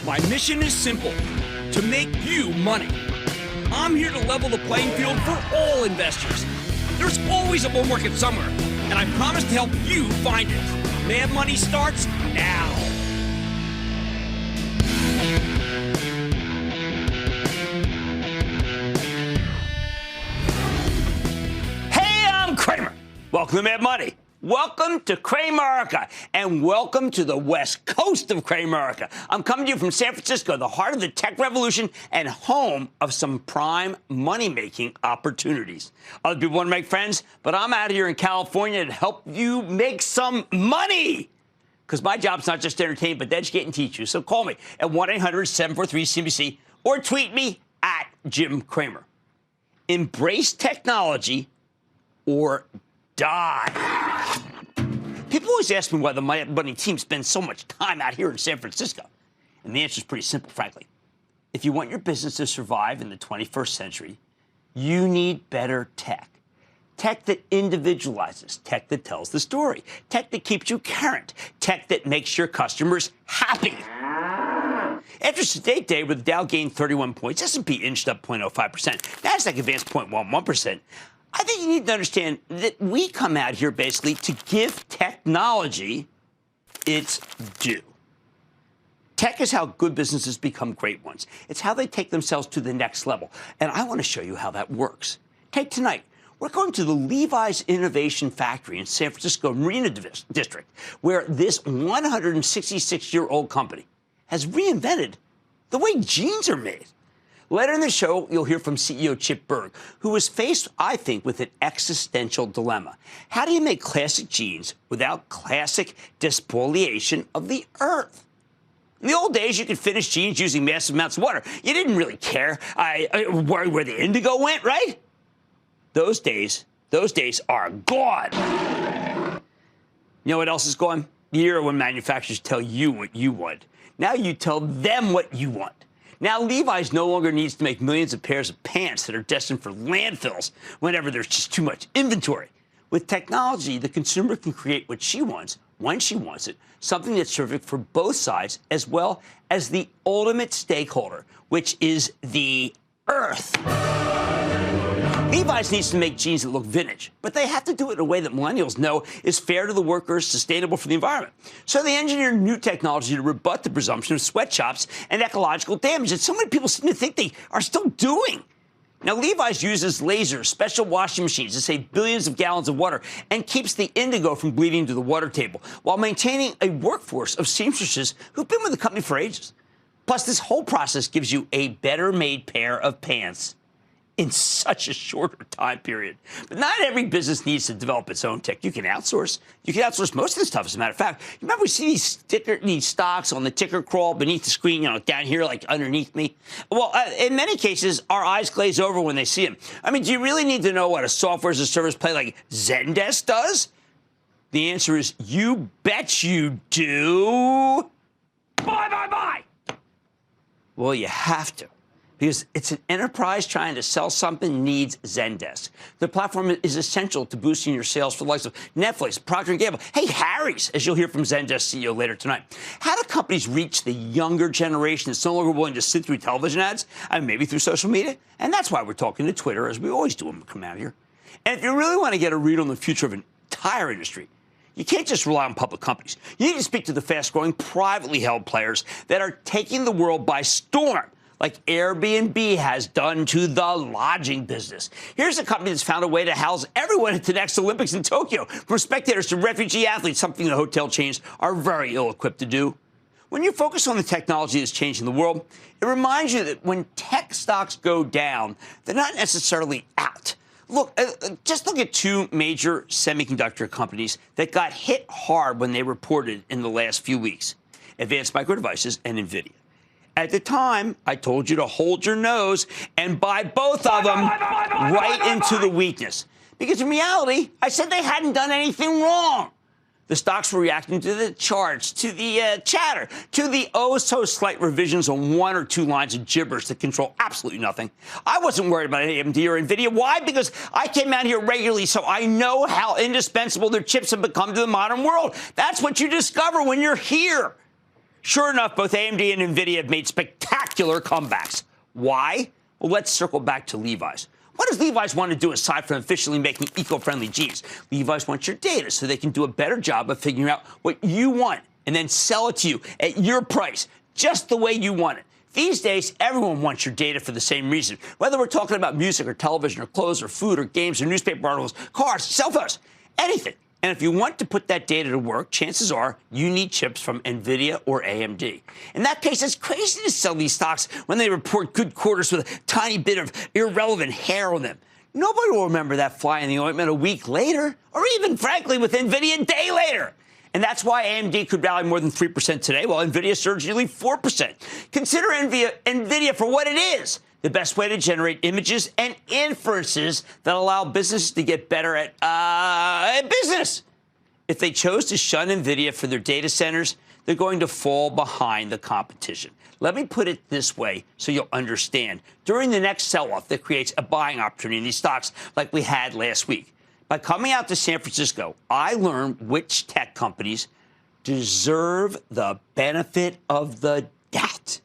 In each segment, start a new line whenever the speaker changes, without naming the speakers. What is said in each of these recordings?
My mission is simple, to make you money. I'm here to level the playing field for all investors. There's always a bull market somewhere, and I promise to help you find it. Mad Money starts now. Hey, I'm Cramer. Welcome to Mad Money. Welcome to Cramerica, and welcome to the west coast of Cramerica. I'm coming to you from San Francisco, the heart of the tech revolution and home of some prime money-making opportunities. Other people want to make friends, but I'm out here in California to help you make some money. Because my job's not just to entertain, but to educate and teach you. So call me at 1-800-743-CNBC or tweet me at Jim Cramer. Embrace technology or die. People always ask me why the money team spends so much time out here in San Francisco. And the answer is pretty simple, frankly. If you want your business to survive in the 21st century, you need better tech. Tech that individualizes, tech that tells the story, tech that keeps you current, tech that makes your customers happy. After today's day, where the Dow gained 31 points, S&P inched up 0.05%, NASDAQ advanced 0.11%, I think you need to understand that we come out here basically to give technology its due. Tech is how good businesses become great ones. It's how they take themselves to the next level. And I want to show you how that works. Take tonight. We're going to the Levi's Innovation Factory in San Francisco Marina District, where this 166-year-old company has reinvented the way jeans are made. Later in the show, you'll hear from CEO Chip Bergh, who was faced, I think, with an existential dilemma. How do you make classic jeans without classic despoliation of the earth? In the old days, you could finish jeans using massive amounts of water. You didn't really care where the indigo went, right? Those days are gone. You know what else is gone? The era when manufacturers tell you what you want. Now you tell them what you want. Now, Levi's no longer needs to make millions of pairs of pants that are destined for landfills whenever there's just too much inventory. With technology, the consumer can create what she wants, when she wants it, something that's terrific for both sides, as well as the ultimate stakeholder, which is the Earth. Levi's needs to make jeans that look vintage, but they have to do it in a way that millennials know is fair to the workers, sustainable for the environment. So they engineered new technology to rebut the presumption of sweatshops and ecological damage that so many people seem to think they are still doing. Now, Levi's uses lasers, special washing machines to save billions of gallons of water and keeps the indigo from bleeding to the water table while maintaining a workforce of seamstresses who've been with the company for ages. Plus, this whole process gives you a better-made pair of pants in such a shorter time period. But not every business needs to develop its own tech. You can outsource. You can outsource most of the stuff, as a matter of fact. You remember we see these stocks on the ticker crawl beneath the screen, down here, like underneath me? Well, in many cases, our eyes glaze over when they see them. I mean, do you really need to know what a software as a service play like Zendesk does? The answer is, you bet you do. Bye. Well, you have to. Because it's an enterprise trying to sell something needs Zendesk. The platform is essential to boosting your sales for the likes of Netflix, Procter & Gamble, hey, Harry's, as you'll hear from Zendesk CEO later tonight. How do companies reach the younger generation that's no longer willing to sit through television ads? I mean, maybe through social media? And that's why we're talking to Twitter, as we always do when we come out here. And if you really want to get a read on the future of an entire industry, you can't just rely on public companies. You need to speak to the fast-growing, privately held players that are taking the world by storm, like Airbnb has done to the lodging business. Here's a company that's found a way to house everyone at the next Olympics in Tokyo, from spectators to refugee athletes, something the hotel chains are very ill-equipped to do. When you focus on the technology that's changing the world, it reminds you that when tech stocks go down, they're not necessarily out. Look, just look at two major semiconductor companies that got hit hard when they reported in the last few weeks: Advanced Micro Devices and Nvidia. At the time, I told you to hold your nose and buy both of them right into the weakness. Because in reality, I said they hadn't done anything wrong. The stocks were reacting to the charts, to the chatter, to the oh-so-slight revisions on one or two lines of gibberish that control absolutely nothing. I wasn't worried about AMD or Nvidia. Why? Because I came out here regularly, so I know how indispensable their chips have become to the modern world. That's what you discover when you're here. Sure enough, both AMD and Nvidia have made spectacular comebacks. Why? Well, let's circle back to Levi's. What does Levi's want to do aside from efficiently making eco-friendly jeans? Levi's wants your data so they can do a better job of figuring out what you want and then sell it to you at your price, just the way you want it. These days, everyone wants your data for the same reason, whether we're talking about music or television or clothes or food or games or newspaper articles, cars, cell phones, anything. And if you want to put that data to work, chances are you need chips from Nvidia or AMD. In that case, it's crazy to sell these stocks when they report good quarters with a tiny bit of irrelevant hair on them. Nobody will remember that fly in the ointment a week later, or even, frankly, with Nvidia a day later. And that's why AMD could rally more than 3% today, while Nvidia surged nearly 4%. Consider Nvidia for what it is. The best way to generate images and inferences that allow businesses to get better at business. If they chose to shun Nvidia for their data centers, they're going to fall behind the competition. Let me put it this way so you'll understand. During the next sell-off that creates a buying opportunity in these stocks like we had last week, by coming out to San Francisco, I learned which tech companies deserve the benefit of the doubt.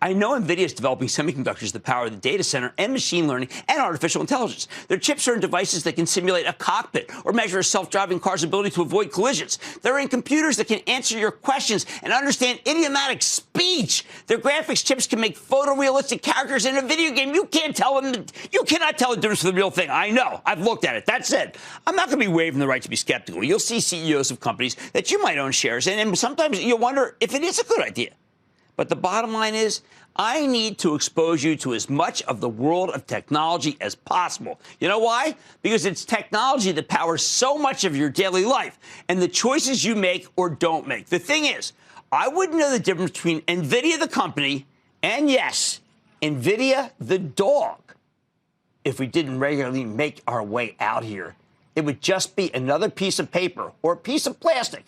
I know NVIDIA is developing semiconductors that power the data center and machine learning and artificial intelligence. Their chips are in devices that can simulate a cockpit or measure a self-driving car's ability to avoid collisions. They're in computers that can answer your questions and understand idiomatic speech. Their graphics chips can make photorealistic characters in a video game. You cannot tell the difference from the real thing. I know. I've looked at it. That said, I'm not going to be waiving the right to be skeptical. You'll see CEOs of companies that you might own shares in, and sometimes you'll wonder if it is a good idea. But the bottom line is, I need to expose you to as much of the world of technology as possible. You know why? Because it's technology that powers so much of your daily life and the choices you make or don't make. The thing is, I wouldn't know the difference between NVIDIA, the company, and yes, NVIDIA, the dog, if we didn't regularly make our way out here. It would just be another piece of paper or a piece of plastic.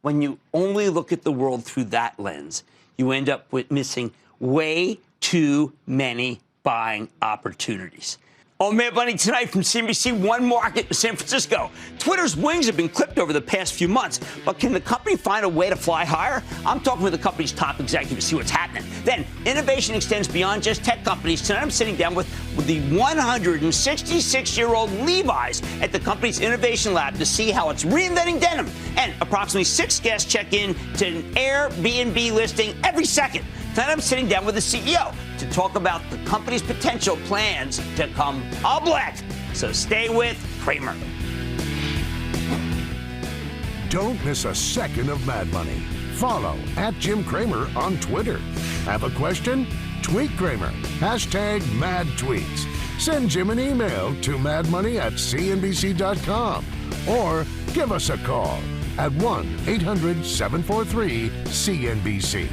When you only look at the world through that lens, you end up with missing way too many buying opportunities. On Mad Money tonight from CNBC, one market in San Francisco. Twitter's wings have been clipped over the past few months, but can the company find a way to fly higher? I'm talking with the company's top executives to see what's happening. Then, innovation extends beyond just tech companies. Tonight, I'm sitting down with the 166-year-old Levi's at the company's innovation lab to see how it's reinventing denim. And approximately 6 guests check in to an Airbnb listing every second. Tonight, I'm sitting down with the CEO to talk about the company's potential plans to come public. So stay with Cramer.
Don't miss a second of Mad Money. Follow @Jim Cramer on Twitter. Have a question? Tweet Cramer. #MadTweets. Send Jim an email to madmoney@cnbc.com or give us a call at 1-800-743-CNBC.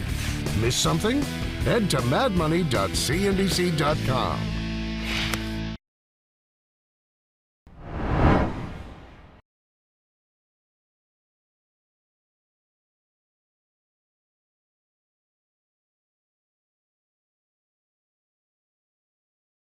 Miss something? Head to madmoney.cnbc.com.